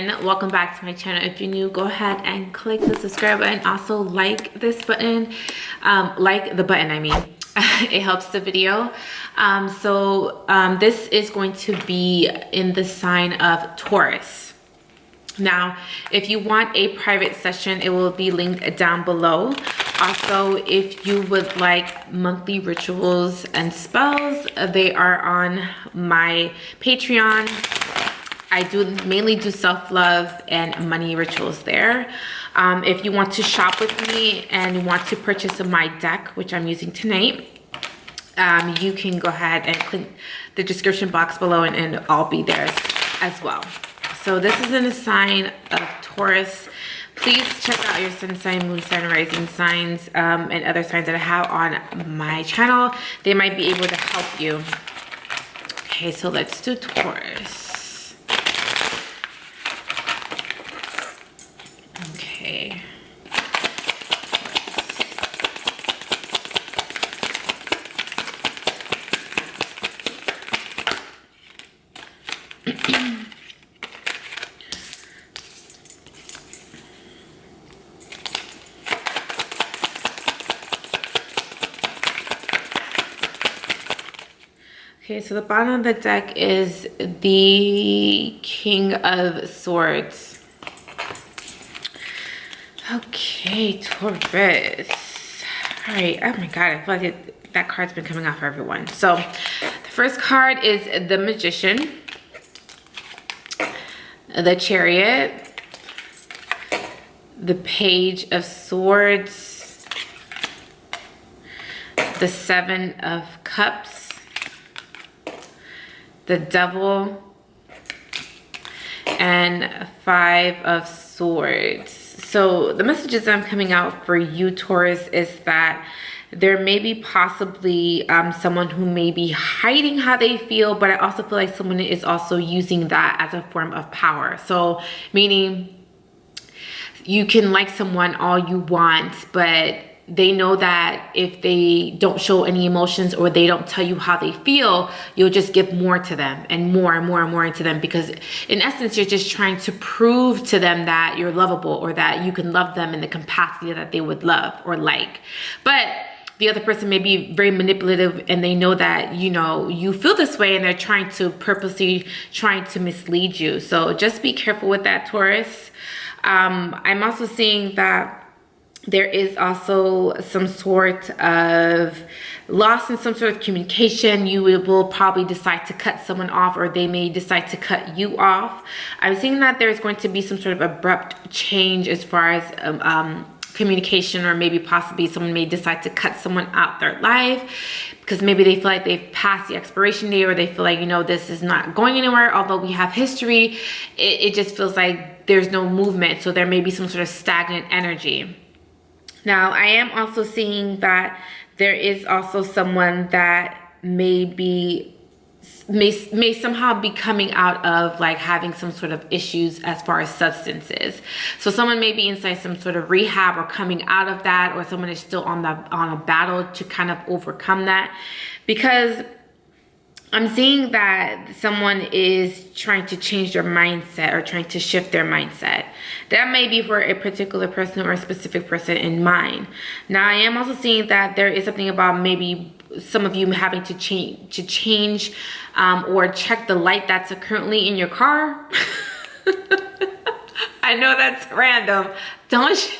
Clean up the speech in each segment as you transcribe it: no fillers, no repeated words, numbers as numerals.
JustCyn. Welcome back to my channel. If you're new, go ahead and click the subscribe button. Also like this button, like the button, I mean. It helps the video. This is going to be in the sign of Taurus. Now, if you want a private session, it will be linked down below. Also, if you would like monthly rituals and spells, they are on my Patreon. I mainly do self-love and money rituals there. If you want to shop with me and you want to purchase my deck, which I'm using tonight, you can go ahead and click the description box below and I'll be there as well. So this is in a sign of Taurus. Please check out your sun sign, moon sign, rising signs, and other signs that I have on my channel. They might be able to help you. Okay, so let's do Taurus. Okay. Okay, so the bottom of the deck is the King of Swords. Okay, Taurus. All right, oh my God, I feel like that card's been coming out for everyone. So the first card is the Magician, the Chariot, the Page of Swords, the Seven of Cups, the Devil, and Five of Swords. So the messages I'm coming out for you, Taurus, is that there may be possibly someone who may be hiding how they feel, but I also feel like someone is also using that as a form of power. So meaning you can like someone all you want, but they know that if they don't show any emotions or they don't tell you how they feel, you'll just give more to them and more and more and more into them, because in essence, you're just trying to prove to them that you're lovable or that you can love them in the capacity that they would love or like. But the other person may be very manipulative and they know that, you know, you feel this way and they're trying to purposely trying to mislead you. So just be careful with that, Taurus. I'm also seeing that there is also some sort of loss in some sort of communication. You will probably decide to cut someone off, or they may decide to cut you off. I'm seeing that there's going to be some sort of abrupt change as far as communication, or maybe possibly someone may decide to cut someone out their life because maybe they feel like they've passed the expiration date, or they feel like, you know, this is not going anywhere. Although we have history, it just feels like there's no movement. So there may be some sort of stagnant energy. Now, I am also seeing that there is also someone that may somehow be coming out of like having some sort of issues as far as substances. So someone may be inside some sort of rehab or coming out of that, or someone is still on a battle to kind of overcome that, because I'm seeing that someone is trying to change their mindset or trying to shift their mindset. That may be for a particular person or a specific person in mind. Now, I am also seeing that there is something about maybe some of you having to change or check the light that's currently in your car. I know that's random. Don't show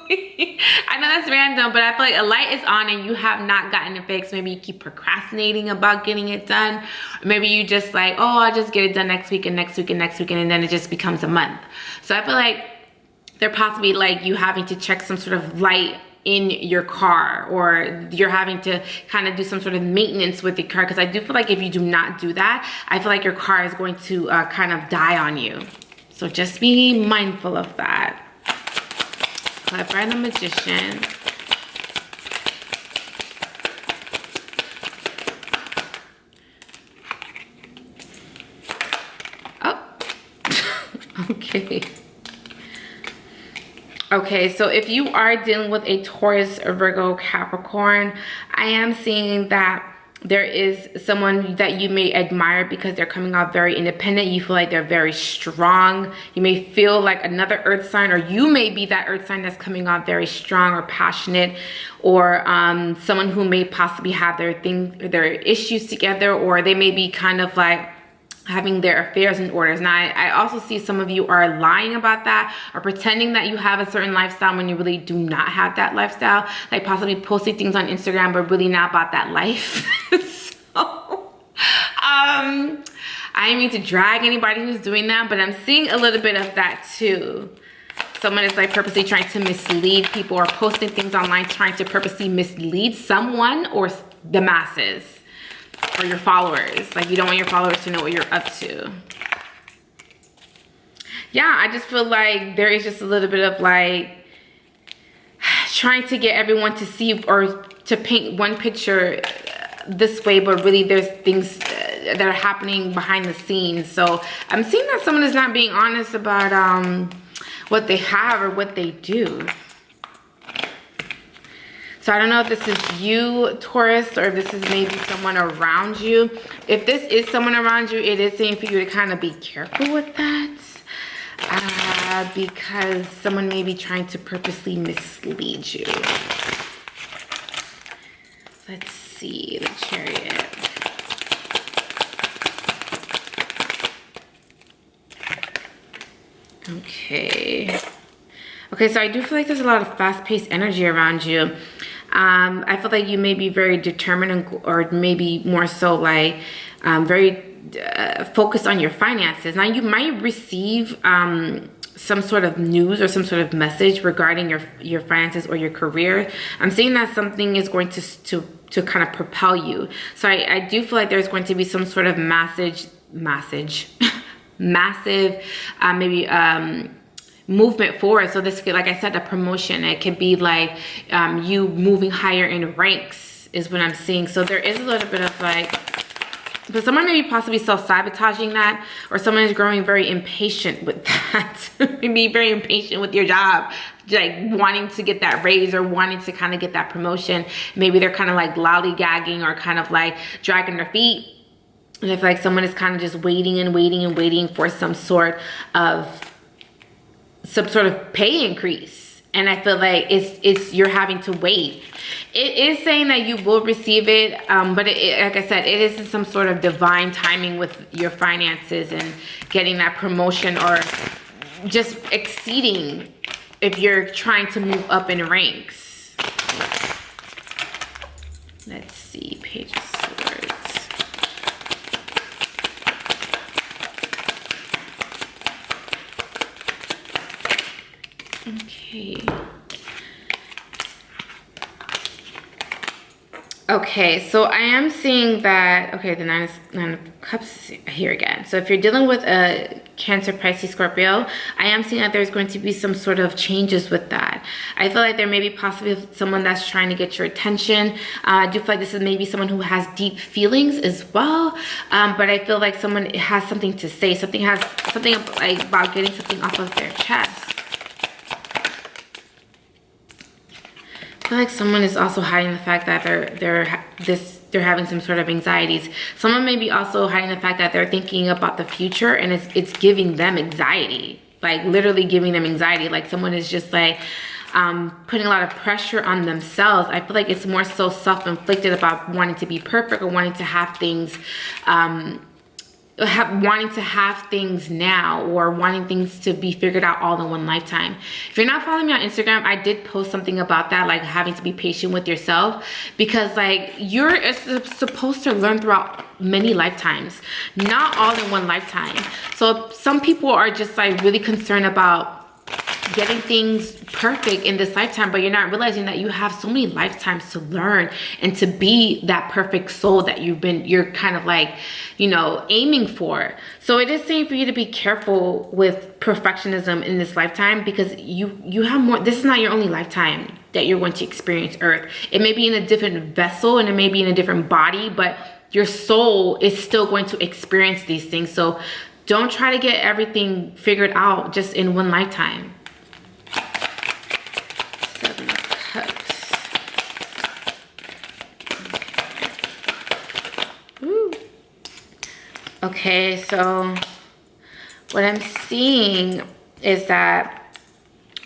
me. I know that's random, but I feel like a light is on and you have not gotten it fixed. Maybe you keep procrastinating about getting it done. Or maybe you just like, oh, I'll just get it done next week and next week and next week, and then it just becomes a month. So I feel like they're possibly like you having to check some sort of light in your car, or you're having to kind of do some sort of maintenance with your car, because I do feel like if you do not do that, I feel like your car is going to kind of die on you. So just be mindful of that. Clever and the Magician. Oh, okay. Okay, so if you are dealing with a Taurus, or Virgo, Capricorn, I am seeing that there is someone that you may admire because they're coming out very independent. You feel like they're very strong. You may feel like another earth sign, or you may be that earth sign that's coming out very strong or passionate, or someone who may possibly have their issues together, or they may be kind of like having their affairs in orders. Now, I also see some of you are lying about that, or pretending that you have a certain lifestyle when you really do not have that lifestyle, like possibly posting things on Instagram but really not about that life. So I didn't mean to drag anybody who's doing that, but I'm seeing a little bit of that too. Someone is like purposely trying to mislead people, or posting things online trying to purposely mislead someone or the masses, or your followers. Like, you don't want your followers to know what you're up to. Yeah, I just feel like there is just a little bit of like trying to get everyone to see or to paint one picture this way, but really there's things that are happening behind the scenes. So I'm seeing that someone is not being honest about what they have or what they do. So I don't know if this is you, Taurus, or if this is maybe someone around you. If this is someone around you, it is saying for you to kind of be careful with that. Because someone may be trying to purposely mislead you. Let's see, the Chariot. Okay. Okay, so I do feel like there's a lot of fast-paced energy around you. I feel like you may be very determined, or maybe more so like very focused on your finances. Now, you might receive some sort of news or some sort of message regarding your finances or your career. I'm seeing that something is going to kind of propel you. So I do feel like there's going to be some sort of massive maybe movement forward. So this could, like I said, a promotion. It could be like you moving higher in ranks is what I'm seeing. So there is a little bit of like, but someone may be possibly self-sabotaging that, or someone is growing very impatient with that. Maybe very impatient with your job, like wanting to get that raise or wanting to kind of get that promotion. Maybe they're kind of like lollygagging or kind of like dragging their feet. And I feel like someone is kind of just waiting and waiting and waiting for some sort of pay increase. And I feel like you're having to wait. It is saying that you will receive it, but like I said, it is some sort of divine timing with your finances and getting that promotion, or just exceeding if you're trying to move up in ranks. Let's see, Page of Swords. Okay. Okay, so I am seeing that, okay, the Nine of Cups is here again. So if you're dealing with a Cancer, Pisces, Scorpio, I am seeing that there's going to be some sort of changes with that. I feel like there may be possibly someone that's trying to get your attention. I do feel like this is maybe someone who has deep feelings as well. But I feel like someone has something to say. Something like about getting something off of their chest. I feel like someone is also hiding the fact that they're having some sort of anxieties. Someone may be also hiding the fact that they're thinking about the future, and it's giving them anxiety, like literally giving them anxiety. Like someone is just like putting a lot of pressure on themselves. I feel like it's more so self-inflicted about wanting to be perfect, or wanting to have things now, or wanting things to be figured out all in one lifetime. If you're not following me on Instagram, I did post something about that, like having to be patient with yourself, because like you're supposed to learn throughout many lifetimes, not all in one lifetime. So some people are just like really concerned about getting things perfect in this lifetime, but you're not realizing that you have so many lifetimes to learn and to be that perfect soul that you're kind of like, you know, aiming for. So it is saying for you to be careful with perfectionism in this lifetime, because you have more. This is not your only lifetime that you're going to experience Earth. It may be in a different vessel, and it may be in a different body, but your soul is still going to experience these things. So don't try to get everything figured out just in one lifetime. Okay, so what I'm seeing is that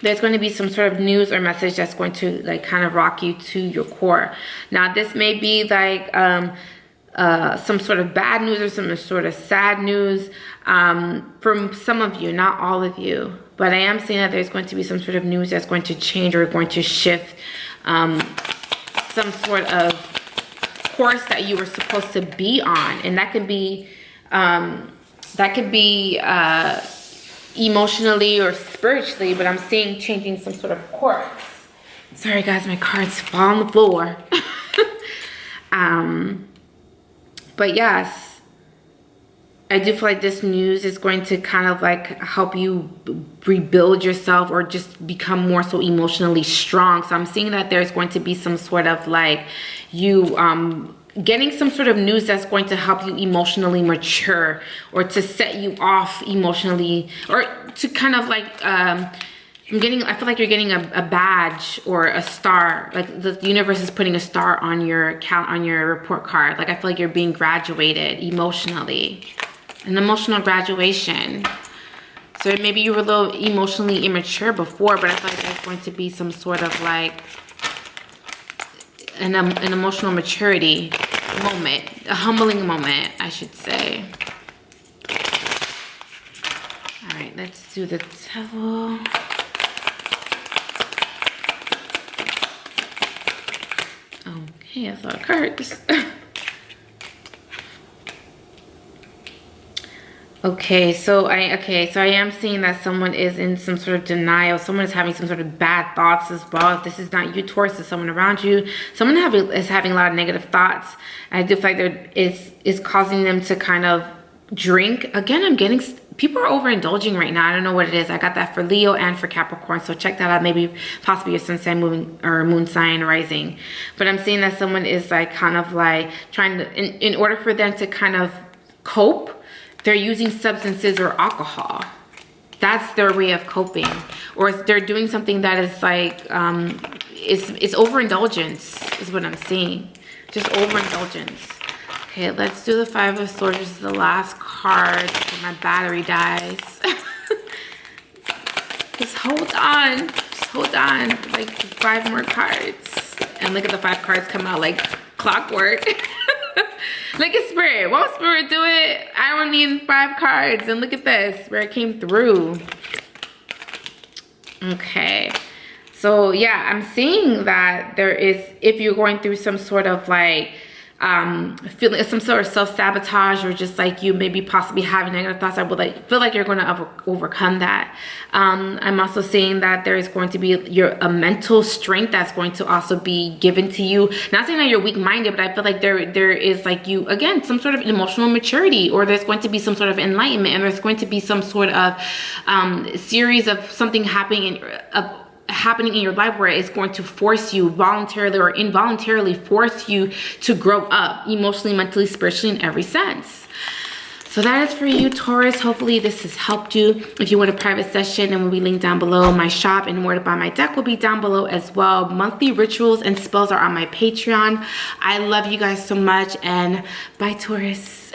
there's going to be some sort of news or message that's going to like kind of rock you to your core. Now, this may be like some sort of bad news or some sort of sad news from some of you, not all of you. But I am saying that there's going to be some sort of news that's going to change or going to shift some sort of course that you were supposed to be on. And that could be emotionally or spiritually, but I'm seeing changing some sort of course. Sorry guys, my cards fall on the floor. But yes, I do feel like this news is going to kind of like help you rebuild yourself or just become more so emotionally strong. So I'm seeing that there's going to be some sort of like you getting some sort of news that's going to help you emotionally mature or to set you off emotionally, or to kind of like I feel like you're getting a badge or a star, like the universe is putting a star on your report card. Like I feel like you're being graduated emotionally, an emotional graduation. So maybe you were a little emotionally immature before, but I feel like there's going to be some sort of like an emotional maturity moment, a humbling moment, I should say. All right, let's do the devil. Okay, I thought cards. Okay, so I am seeing that someone is in some sort of denial. Someone is having some sort of bad thoughts as well. If this is not you, Taurus, it's someone around you. Someone is having a lot of negative thoughts. And I do feel like there is causing them to kind of drink. Again, I'm getting people are overindulging right now. I don't know what it is. I got that for Leo and for Capricorn. So check that out. Maybe possibly your sun sign, moon sign, rising. But I'm seeing that someone is like kind of like trying to, in order for them to kind of cope, they're using substances or alcohol. That's their way of coping. Or they're doing something that is like, it's overindulgence is what I'm seeing. Just overindulgence. Okay, let's do the Five of Swords. This is the last card before my battery dies. Just hold on. Just hold on. Like 5 more cards. And look at the 5 cards come out like clockwork. Look at Spirit. Won't Spirit do it? I don't need 5 cards. And look at this, where it came through. Okay. So yeah, I'm seeing that there is, if you're going through some sort of like, feeling some sort of self-sabotage, or just like you maybe possibly having negative thoughts, I would feel like you're going to overcome that. I'm also seeing that there is going to be a mental strength that's going to also be given to you. Not saying that you're weak-minded, but I feel like there is like you, again, some sort of emotional maturity, or there's going to be some sort of enlightenment, and there's going to be some sort of series of something happening in your life where it's going to force you voluntarily or involuntarily force you to grow up emotionally, mentally, spiritually, in every sense. So that is for you, Taurus. Hopefully this has helped you. If you want a private session, and will be linked down below. My shop and where to buy my deck will be down below as well. Monthly rituals and spells are on my Patreon. I love you guys so much, and bye, Taurus.